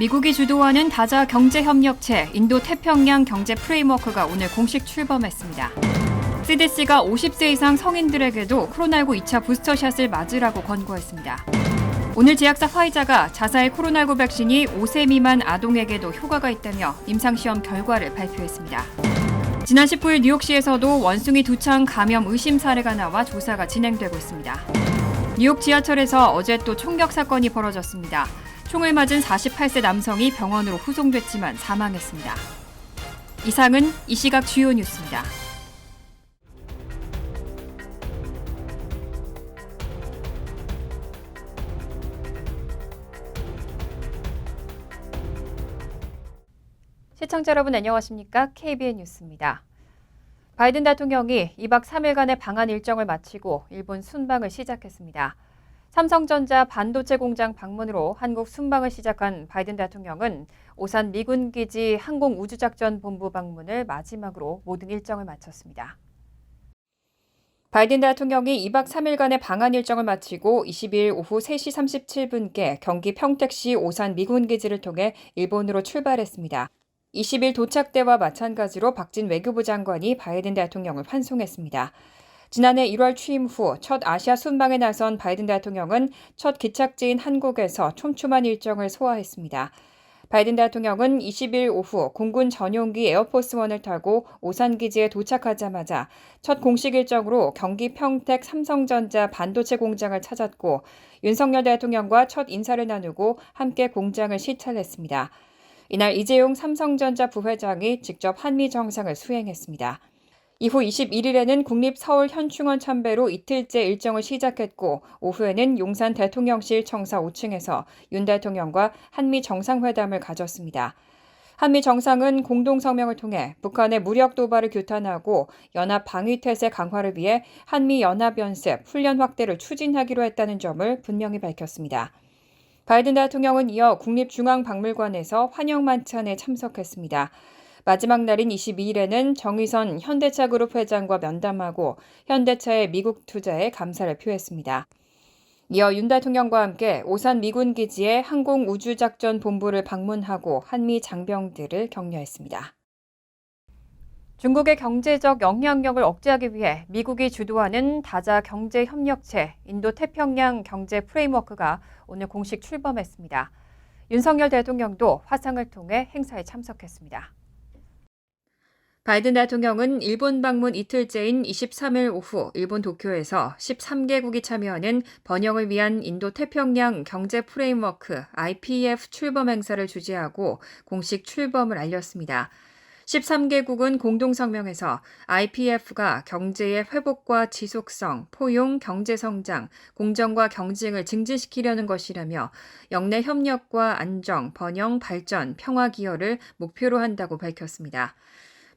미국이 주도하는 다자 경제협력체 인도-태평양 경제 프레임워크가 오늘 공식 출범했습니다. CDC가 50세 이상 성인들에게도 코로나19 2차 부스터샷을 맞으라고 권고했습니다. 오늘 제약사 화이자가 자사의 코로나19 백신이 5세 미만 아동에게도 효과가 있다며 임상시험 결과를 발표했습니다. 지난 19일 뉴욕시에서도 원숭이 두창 감염 의심 사례가 나와 조사가 진행되고 있습니다. 뉴욕 지하철에서 어제 또 총격 사건이 벌어졌습니다. 총을 맞은 48세 남성이 병원으로 후송됐지만 사망했습니다. 이상은 이 시각 주요 뉴스입니다. 시청자 여러분 안녕하십니까? KBN 뉴스입니다. 바이든 대통령이 2박 3일간의 방한 일정을 마치고 일본 순방을 시작했습니다. 삼성전자 반도체 공장 방문으로 한국 순방을 시작한 바이든 대통령은 오산 미군기지 항공우주작전본부 방문을 마지막으로 모든 일정을 마쳤습니다. 바이든 대통령이 2박 3일간의 방한 일정을 마치고 22일 오후 3시 37분께 경기 평택시 오산 미군기지를 통해 일본으로 출발했습니다. 20일 도착 때와 마찬가지로 박진 외교부 장관이 바이든 대통령을 환송했습니다. 지난해 1월 취임 후 첫 아시아 순방에 나선 바이든 대통령은 첫 기착지인 한국에서 촘촘한 일정을 소화했습니다. 바이든 대통령은 20일 오후 공군 전용기 에어포스원을 타고 오산기지에 도착하자마자 첫 공식 일정으로 경기 평택 삼성전자 반도체 공장을 찾았고 윤석열 대통령과 첫 인사를 나누고 함께 공장을 시찰했습니다. 이날 이재용 삼성전자 부회장이 직접 한미 정상을 수행했습니다. 이후 21일에는 국립서울현충원 참배로 이틀째 일정을 시작했고 오후에는 용산 대통령실 청사 5층에서 윤 대통령과 한미 정상회담을 가졌습니다. 한미 정상은 공동성명을 통해 북한의 무력 도발을 규탄하고 연합 방위태세 강화를 위해 한미 연합연습, 훈련 확대를 추진하기로 했다는 점을 분명히 밝혔습니다. 바이든 대통령은 이어 국립중앙박물관에서 환영 만찬에 참석했습니다. 마지막 날인 22일에는 정의선 현대차 그룹 회장과 면담하고 현대차의 미국 투자에 감사를 표했습니다. 이어 윤 대통령과 함께 오산 미군 기지의 항공우주작전본부를 방문하고 한미 장병들을 격려했습니다. 중국의 경제적 영향력을 억제하기 위해 미국이 주도하는 다자 경제협력체 인도-태평양 경제 프레임워크가 오늘 공식 출범했습니다. 윤석열 대통령도 화상을 통해 행사에 참석했습니다. 바이든 대통령은 일본 방문 이틀째인 23일 오후 일본 도쿄에서 13개국이 참여하는 번영을 위한 인도-태평양 경제 프레임워크 IPF 출범 행사를 주재하고 공식 출범을 알렸습니다. 13개국은 공동성명에서 IPF가 경제의 회복과 지속성, 포용, 경제성장, 공정과 경쟁을 증진시키려는 것이라며 영내 협력과 안정, 번영, 발전, 평화 기여를 목표로 한다고 밝혔습니다.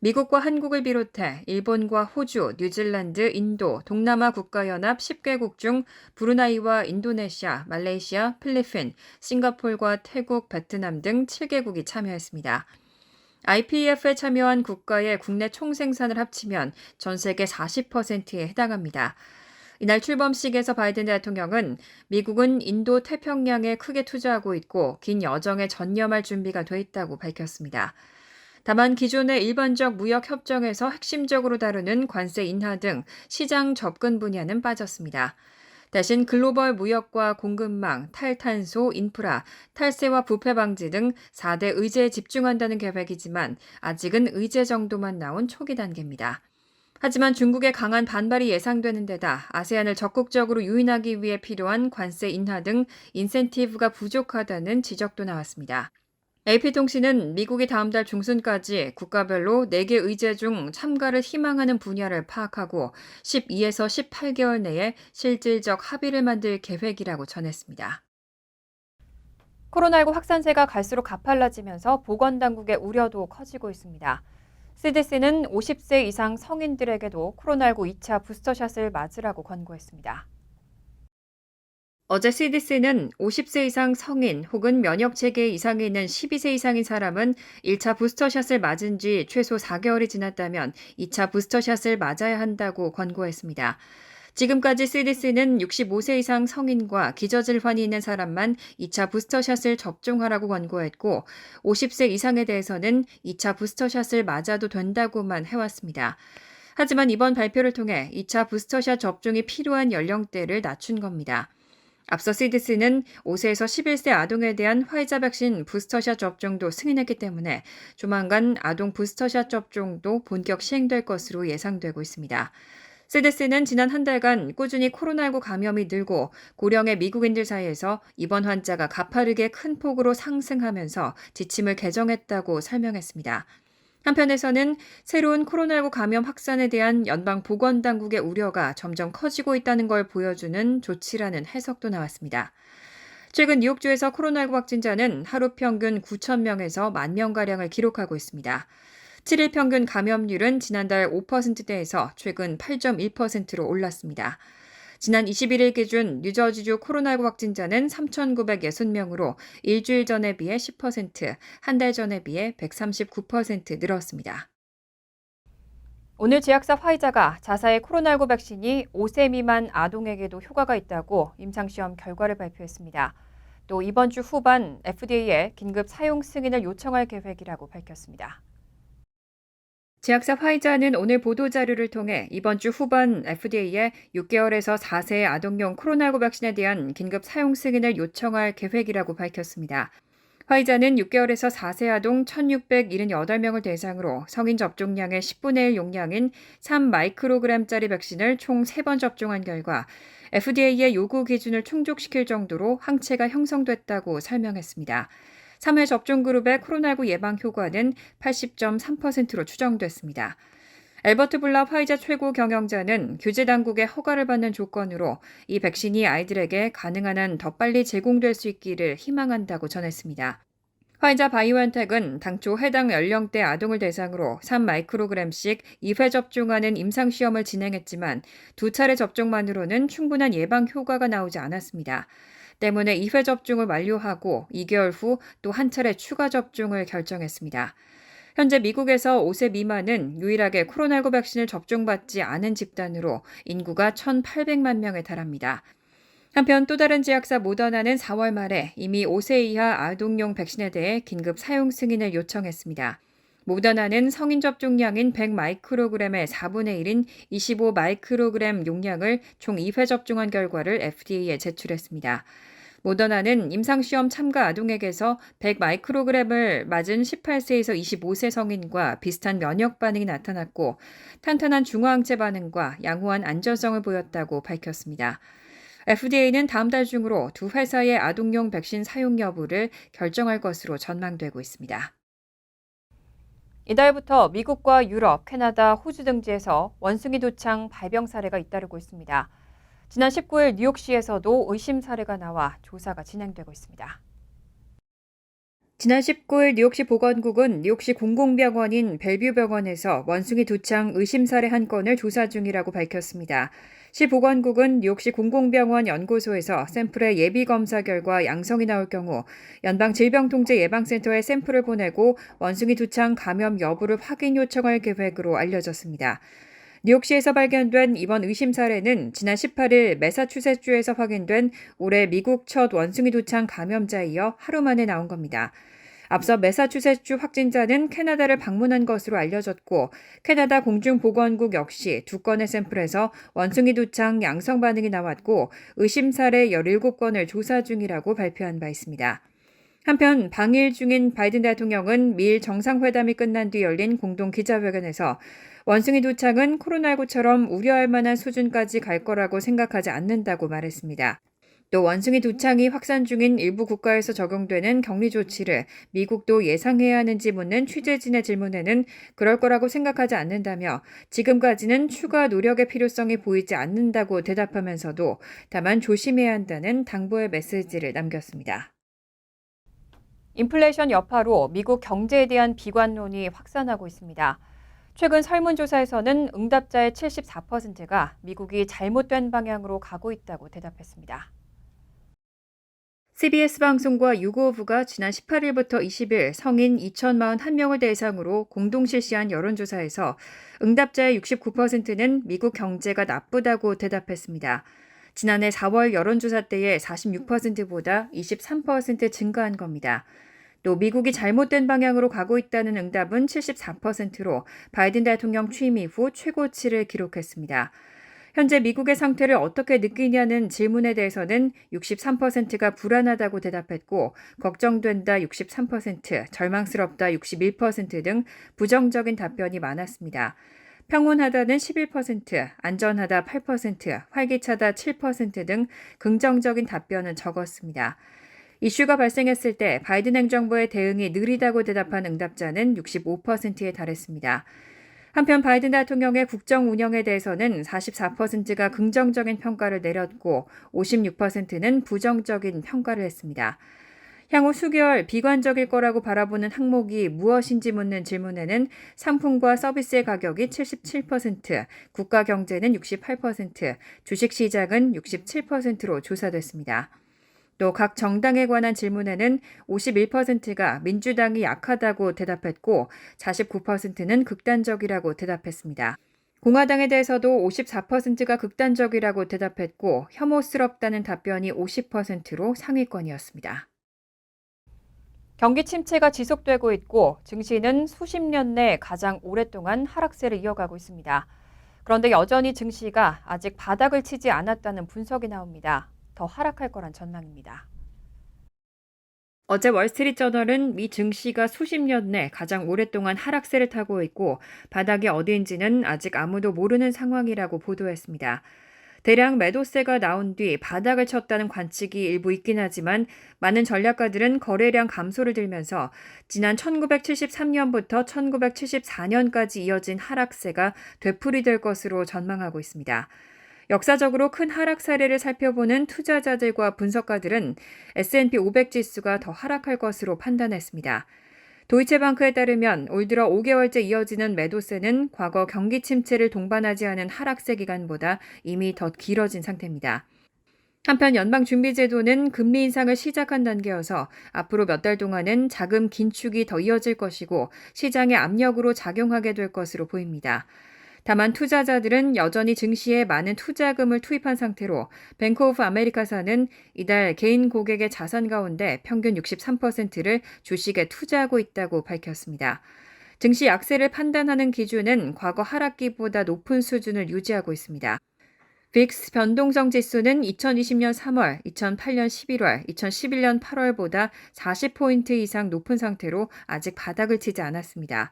미국과 한국을 비롯해 일본과 호주, 뉴질랜드, 인도, 동남아 국가연합 10개국 중 브루나이와 인도네시아, 말레이시아, 필리핀, 싱가포르와 태국, 베트남 등 7개국이 참여했습니다. IPEF에 참여한 국가의 국내 총생산을 합치면 전 세계 40%에 해당합니다. 이날 출범식에서 바이든 대통령은 미국은 인도 태평양에 크게 투자하고 있고 긴 여정에 전념할 준비가 돼 있다고 밝혔습니다. 다만 기존의 일반적 무역 협정에서 핵심적으로 다루는 관세 인하 등 시장 접근 분야는 빠졌습니다. 대신 글로벌 무역과 공급망, 탈탄소, 인프라, 탈세와 부패 방지 등 4대 의제에 집중한다는 계획이지만 아직은 의제 정도만 나온 초기 단계입니다. 하지만 중국의 강한 반발이 예상되는 데다 아세안을 적극적으로 유인하기 위해 필요한 관세 인하 등 인센티브가 부족하다는 지적도 나왔습니다. AP통신은 미국이 다음 달 중순까지 국가별로 4개 의제 중 참가를 희망하는 분야를 파악하고 12에서 18개월 내에 실질적 합의를 만들 계획이라고 전했습니다. 코로나19 확산세가 갈수록 가팔라지면서 보건당국의 우려도 커지고 있습니다. CDC는 50세 이상 성인들에게도 코로나19 2차 부스터샷을 맞으라고 권고했습니다. 어제 CDC는 50세 이상 성인 혹은 면역체계 이상에 있는 12세 이상인 사람은 1차 부스터샷을 맞은 지 최소 4개월이 지났다면 2차 부스터샷을 맞아야 한다고 권고했습니다. 지금까지 CDC는 65세 이상 성인과 기저질환이 있는 사람만 2차 부스터샷을 접종하라고 권고했고 50세 이상에 대해서는 2차 부스터샷을 맞아도 된다고만 해왔습니다. 하지만 이번 발표를 통해 2차 부스터샷 접종이 필요한 연령대를 낮춘 겁니다. 앞서 CDC는 5세에서 11세 아동에 대한 화이자 백신 부스터샷 접종도 승인했기 때문에 조만간 아동 부스터샷 접종도 본격 시행될 것으로 예상되고 있습니다. CDC는 지난 한 달간 꾸준히 코로나19 감염이 늘고 고령의 미국인들 사이에서 입원 환자가 가파르게 큰 폭으로 상승하면서 지침을 개정했다고 설명했습니다. 한편에서는 새로운 코로나19 감염 확산에 대한 연방보건당국의 우려가 점점 커지고 있다는 걸 보여주는 조치라는 해석도 나왔습니다. 최근 뉴욕주에서 코로나19 확진자는 하루 평균 9,000명에서 10,000명가량을 기록하고 있습니다. 7일 평균 감염률은 지난달 5%대에서 최근 8.1%로 올랐습니다. 지난 21일 기준 뉴저지주 코로나19 확진자는 3,960명으로 일주일 전에 비해 10%, 한 달 전에 비해 139% 늘었습니다. 오늘 제약사 화이자가 자사의 코로나19 백신이 5세 미만 아동에게도 효과가 있다고 임상시험 결과를 발표했습니다. 또 이번 주 후반 FDA에 긴급 사용 승인을 요청할 계획이라고 밝혔습니다. 제약사 화이자는 오늘 보도자료를 통해 이번 주 후반 FDA에 6개월에서 4세 아동용 코로나19 백신에 대한 긴급 사용 승인을 요청할 계획이라고 밝혔습니다. 화이자는 6개월에서 4세 아동 1,678명을 대상으로 성인 접종량의 10분의 1 용량인 3마이크로그램짜리 백신을 총 3번 접종한 결과 FDA의 요구 기준을 충족시킬 정도로 항체가 형성됐다고 설명했습니다. 3회 접종 그룹의 코로나19 예방 효과는 80.3%로 추정됐습니다. 엘버트 블라 화이자 최고 경영자는 규제 당국의 허가를 받는 조건으로 이 백신이 아이들에게 가능한 한 더 빨리 제공될 수 있기를 희망한다고 전했습니다. 화이자 바이오엔텍은 당초 해당 연령대 아동을 대상으로 3마이크로그램씩 2회 접종하는 임상시험을 진행했지만 2차례 접종만으로는 충분한 예방 효과가 나오지 않았습니다. 때문에 2회 접종을 완료하고 2개월 후 또 한 차례 추가 접종을 결정했습니다. 현재 미국에서 5세 미만은 유일하게 코로나19 백신을 접종받지 않은 집단으로 인구가 1,800만 명에 달합니다. 한편 또 다른 제약사 모더나는 4월 말에 이미 5세 이하 아동용 백신에 대해 긴급 사용 승인을 요청했습니다. 모더나는 성인 접종량인 100마이크로그램의 4분의 1인 25마이크로그램 용량을 총 2회 접종한 결과를 FDA에 제출했습니다. 모더나는 임상시험 참가 아동에게서 100마이크로그램을 맞은 18세에서 25세 성인과 비슷한 면역 반응이 나타났고 탄탄한 중화항체 반응과 양호한 안전성을 보였다고 밝혔습니다. FDA는 다음 달 중으로 두 회사의 아동용 백신 사용 여부를 결정할 것으로 전망되고 있습니다. 이달부터 미국과 유럽, 캐나다, 호주 등지에서 원숭이 도창 발병 사례가 잇따르고 있습니다. 지난 19일 뉴욕시에서도 의심 사례가 나와 조사가 진행되고 있습니다. 지난 19일 뉴욕시 보건국은 뉴욕시 공공병원인 벨뷰 병원에서 원숭이 도창 의심 사례 한 건을 조사 중이라고 밝혔습니다. 시 보건국은 뉴욕시 공공병원 연구소에서 샘플의 예비검사 결과 양성이 나올 경우 연방질병통제예방센터에 샘플을 보내고 원숭이 도창 감염 여부를 확인 요청할 계획으로 알려졌습니다. 뉴욕시에서 발견된 이번 의심 사례는 지난 18일 매사추세츠주에서 확인된 올해 미국 첫 원숭이 도창 감염자에 이어 하루 만에 나온 겁니다. 앞서 매사추세츠 확진자는 캐나다를 방문한 것으로 알려졌고 캐나다 공중보건국 역시 2건의 샘플에서 원숭이 도창 양성 반응이 나왔고 의심 사례 17건을 조사 중이라고 발표한 바 있습니다. 한편 방일 중인 바이든 대통령은 미일 정상회담이 끝난 뒤 열린 공동 기자회견에서 원숭이 도창은 코로나19처럼 우려할 만한 수준까지 갈 거라고 생각하지 않는다고 말했습니다. 또 원숭이 도창이 확산 중인 일부 국가에서 적용되는 격리 조치를 미국도 예상해야 하는지 묻는 취재진의 질문에는 그럴 거라고 생각하지 않는다며 지금까지는 추가 노력의 필요성이 보이지 않는다고 대답하면서도 다만 조심해야 한다는 당부의 메시지를 남겼습니다. 인플레이션 여파로 미국 경제에 대한 비관론이 확산하고 있습니다. 최근 설문조사에서는 응답자의 74%가 미국이 잘못된 방향으로 가고 있다고 대답했습니다. CBS 방송과 유고부가 지난 18일부터 20일 성인 2,041명을 대상으로 공동 실시한 여론조사에서 응답자의 69%는 미국 경제가 나쁘다고 대답했습니다. 지난해 4월 여론조사 때의 46%보다 23% 증가한 겁니다. 또 미국이 잘못된 방향으로 가고 있다는 응답은 74%로 바이든 대통령 취임 이후 최고치를 기록했습니다. 현재 미국의 상태를 어떻게 느끼냐는 질문에 대해서는 63%가 불안하다고 대답했고 걱정된다 63%, 절망스럽다 61% 등 부정적인 답변이 많았습니다. 평온하다는 11%, 안전하다 8%, 활기차다 7% 등 긍정적인 답변은 적었습니다. 이슈가 발생했을 때 바이든 행정부의 대응이 느리다고 대답한 응답자는 65%에 달했습니다. 한편 바이든 대통령의 국정 운영에 대해서는 44%가 긍정적인 평가를 내렸고 56%는 부정적인 평가를 했습니다. 향후 수개월 비관적일 거라고 바라보는 항목이 무엇인지 묻는 질문에는 상품과 서비스의 가격이 77%, 국가 경제는 68%, 주식시장은 67%로 조사됐습니다. 또 각 정당에 관한 질문에는 51%가 민주당이 약하다고 대답했고 49%는 극단적이라고 대답했습니다. 공화당에 대해서도 54%가 극단적이라고 대답했고 혐오스럽다는 답변이 50%로 상위권이었습니다. 경기 침체가 지속되고 있고 증시는 수십 년 내 가장 오랫동안 하락세를 이어가고 있습니다. 그런데 여전히 증시가 아직 바닥을 치지 않았다는 분석이 나옵니다. 더 하락할 거란 전망입니다. 어제 월스트리트저널은 미 증시가 수십 년 내 가장 오랫동안 하락세를 타고 있고 바닥이 어디인지는 아직 아무도 모르는 상황이라고 보도했습니다. 대량 매도세가 나온 뒤 바닥을 쳤다는 관측이 일부 있긴 하지만 많은 전략가들은 거래량 감소를 들면서 지난 1973년부터 1974년까지 이어진 하락세가 되풀이될 것으로 전망하고 있습니다. 역사적으로 큰 하락 사례를 살펴보는 투자자들과 분석가들은 S&P 500 지수가 더 하락할 것으로 판단했습니다. 도이체방크에 따르면 올 들어 5개월째 이어지는 매도세는 과거 경기 침체를 동반하지 않은 하락세 기간보다 이미 더 길어진 상태입니다. 한편 연방준비제도는 금리 인상을 시작한 단계여서 앞으로 몇 달 동안은 자금 긴축이 더 이어질 것이고 시장의 압력으로 작용하게 될 것으로 보입니다. 다만 투자자들은 여전히 증시에 많은 투자금을 투입한 상태로 뱅크 오브 아메리카사는 이달 개인 고객의 자산 가운데 평균 63%를 주식에 투자하고 있다고 밝혔습니다. 증시 약세를 판단하는 기준은 과거 하락기보다 높은 수준을 유지하고 있습니다. 빅스 변동성 지수는 2020년 3월, 2008년 11월, 2011년 8월보다 40포인트 이상 높은 상태로 아직 바닥을 치지 않았습니다.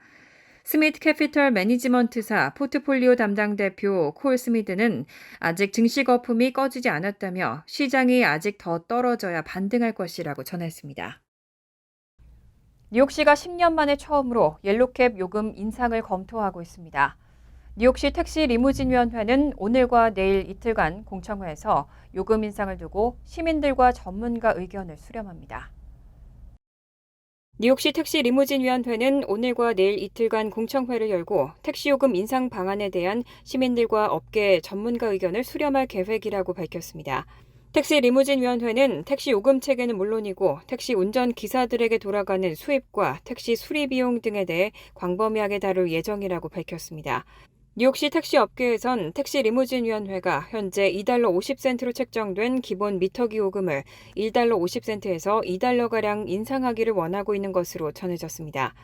스미트 캐피털 매니지먼트사 포트폴리오 담당 대표 콜 스미드는 아직 증시 거품이 꺼지지 않았다며 시장이 아직 더 떨어져야 반등할 것이라고 전했습니다. 뉴욕시가 10년 만에 처음으로 옐로캡 요금 인상을 검토하고 있습니다. 뉴욕시 택시 리무진위원회는 오늘과 내일 이틀간 공청회에서 요금 인상을 두고 시민들과 전문가 의견을 수렴합니다. 뉴욕시 택시 리무진위원회는 오늘과 내일 이틀간 공청회를 열고 택시요금 인상 방안에 대한 시민들과 업계 전문가 의견을 수렴할 계획이라고 밝혔습니다. 택시 리무진위원회는 택시 요금 체계는 물론이고 택시 운전 기사들에게 돌아가는 수입과 택시 수리 비용 등에 대해 광범위하게 다룰 예정이라고 밝혔습니다. 뉴욕시 택시 업계에선 택시 리무진위원회가 현재 $2 50센트로 책정된 기본 미터기 요금을 $1 50센트에서 $2가량 인상하기를 원하고 있는 것으로 전해졌습니다.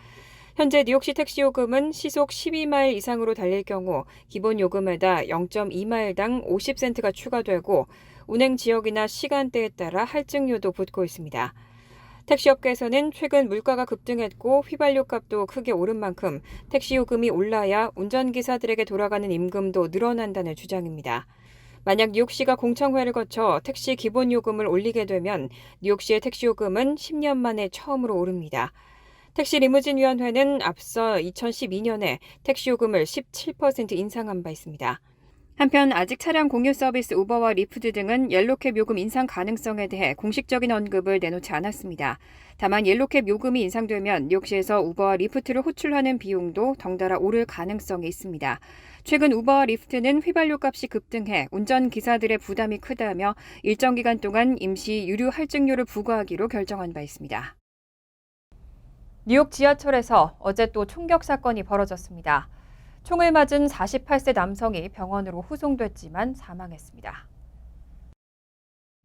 현재 뉴욕시 택시 요금은 시속 12마일 이상으로 달릴 경우 기본 요금에다 0.2마일당 50센트가 추가되고 운행 지역이나 시간대에 따라 할증료도 붙고 있습니다. 택시업계에서는 최근 물가가 급등했고 휘발유 값도 크게 오른 만큼 택시 요금이 올라야 운전기사들에게 돌아가는 임금도 늘어난다는 주장입니다. 만약 뉴욕시가 공청회를 거쳐 택시 기본 요금을 올리게 되면 뉴욕시의 택시 요금은 10년 만에 처음으로 오릅니다. 택시 리무진위원회는 앞서 2012년에 택시 요금을 17% 인상한 바 있습니다. 한편 아직 차량 공유 서비스 우버와 리프트 등은 옐로캡 요금 인상 가능성에 대해 공식적인 언급을 내놓지 않았습니다. 다만 옐로캡 요금이 인상되면 뉴욕시에서 우버와 리프트를 호출하는 비용도 덩달아 오를 가능성이 있습니다. 최근 우버와 리프트는 휘발유 값이 급등해 운전기사들의 부담이 크다며 일정 기간 동안 임시 유류 할증료를 부과하기로 결정한 바 있습니다. 뉴욕 지하철에서 어제 또 총격 사건이 벌어졌습니다. 총을 맞은 48세 남성이 병원으로 후송됐지만 사망했습니다.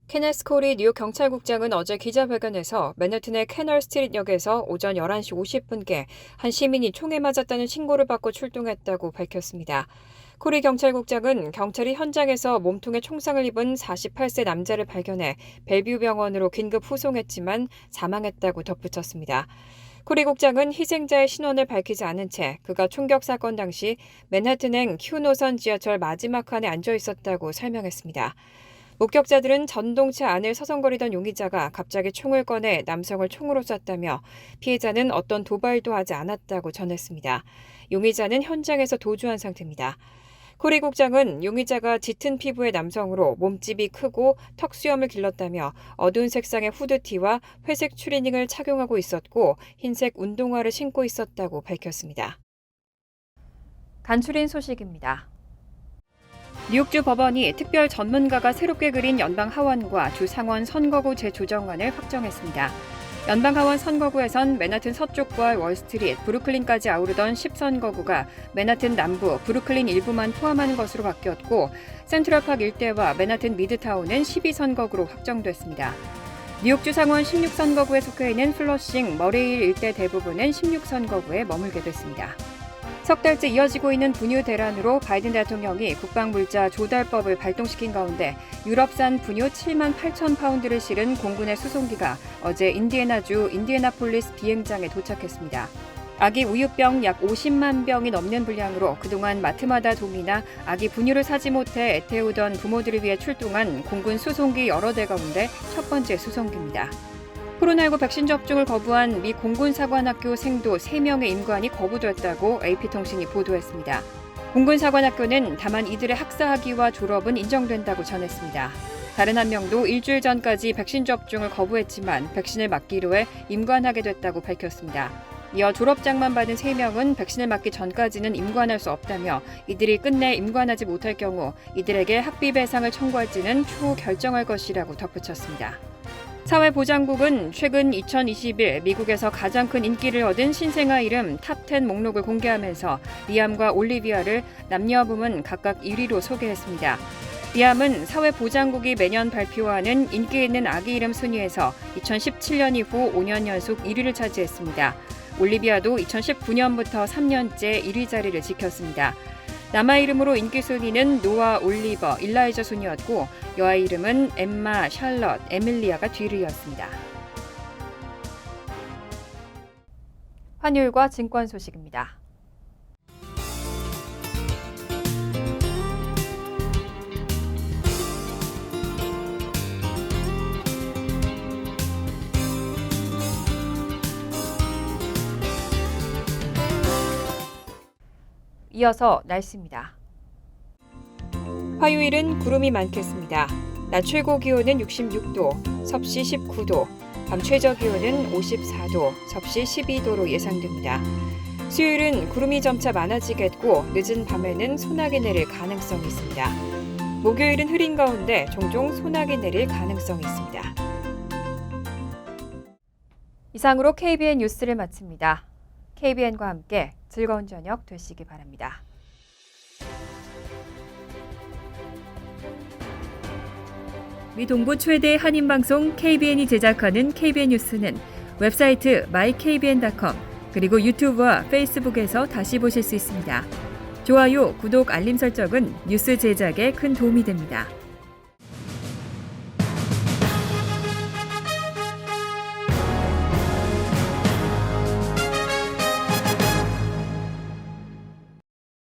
케네스 코리 뉴욕 경찰국장은 어제 기자회견에서 맨해튼의 캐널 스트리트 역에서 오전 11시 50분께 한 시민이 총에 맞았다는 신고를 받고 출동했다고 밝혔습니다. 코리 경찰국장은 경찰이 현장에서 몸통에 총상을 입은 48세 남자를 발견해 벨뷰 병원으로 긴급 후송했지만 사망했다고 덧붙였습니다. 코리 국장은 희생자의 신원을 밝히지 않은 채 그가 총격 사건 당시 맨해튼행 Q 노선 지하철 마지막 칸에 앉아 있었다고 설명했습니다. 목격자들은 전동차 안을 서성거리던 용의자가 갑자기 총을 꺼내 남성을 총으로 쐈다며 피해자는 어떤 도발도 하지 않았다고 전했습니다. 용의자는 현장에서 도주한 상태입니다. 코리 국장은 용의자가 짙은 피부의 남성으로 몸집이 크고 턱수염을 길렀다며 어두운 색상의 후드티와 회색 추리닝을 착용하고 있었고 흰색 운동화를 신고 있었다고 밝혔습니다. 간추린 소식입니다. 뉴욕주 법원이 특별 전문가가 새롭게 그린 연방 하원과 주 상원 선거구 재조정안을 확정했습니다. 연방 하원 선거구에선 맨하튼 서쪽과 월스트리트, 브루클린까지 아우르던 10선거구가 맨하튼 남부, 브루클린 일부만 포함하는 것으로 바뀌었고 센트럴파크 일대와 맨하튼 미드타운은 12선거구로 확정됐습니다. 뉴욕주 상원 16선거구에 속해 있는 플러싱, 머레일 일대 대부분은 16선거구에 머물게 됐습니다. 석 달째 이어지고 있는 분유 대란으로 바이든 대통령이 국방물자 조달법을 발동시킨 가운데 유럽산 분유 7만 8천 파운드를 실은 공군의 수송기가 어제 인디애나주 인디애나폴리스 비행장에 도착했습니다. 아기 우유병 약 50만 병이 넘는 분량으로 그동안 마트마다 동이나 아기 분유를 사지 못해 애태우던 부모들을 위해 출동한 공군 수송기 여러 대 가운데 첫 번째 수송기입니다. 코로나19 백신 접종을 거부한 미 공군사관학교 생도 3명의 임관이 거부됐다고 AP통신이 보도했습니다. 공군사관학교는 다만 이들의 학사학위와 졸업은 인정된다고 전했습니다. 다른 한 명도 일주일 전까지 백신 접종을 거부했지만 백신을 맞기로 해 임관하게 됐다고 밝혔습니다. 이어 졸업장만 받은 3명은 백신을 맞기 전까지는 임관할 수 없다며 이들이 끝내 임관하지 못할 경우 이들에게 학비 배상을 청구할지는 추후 결정할 것이라고 덧붙였습니다. 사회보장국은 최근 2021 미국에서 가장 큰 인기를 얻은 신생아 이름 탑10 목록을 공개하면서 리암과 올리비아를 남녀 부문 각각 1위로 소개했습니다. 리암은 사회보장국이 매년 발표하는 인기 있는 아기 이름 순위에서 2017년 이후 5년 연속 1위를 차지했습니다. 올리비아도 2019년부터 3년째 1위 자리를 지켰습니다. 남아 이름으로 인기 순위는 노아, 올리버, 일라이저 순이었고 여아 이름은 엠마, 샬럿, 에밀리아가 뒤를 이었습니다. 환율과 증권 소식입니다. 이어서 날씨입니다. 화요일은 구름이 많겠습니다. 낮 최고 기온은 66도, 섭씨 19도, 밤 최저 기온은 54도, 섭씨 12도로 예상됩니다. 수요일은 구름이 점차 많아지겠고 늦은 밤에는 소나기 내릴 가능성이 있습니다. 목요일은 흐린 가운데 종종 소나기 내릴 가능성이 있습니다. 이상으로 KBN 뉴스를 마칩니다. KBN과 함께 즐거운 저녁 되시기 바랍니다. 미 동부 최대 한인방송 KBN이 제작하는 KBN 뉴스는 웹사이트 mykbn.com 그리고 유튜브와 페이스북에서 다시 보실 수 있습니다. 좋아요, 구독, 알림 설정은 뉴스 제작에 큰 도움이 됩니다.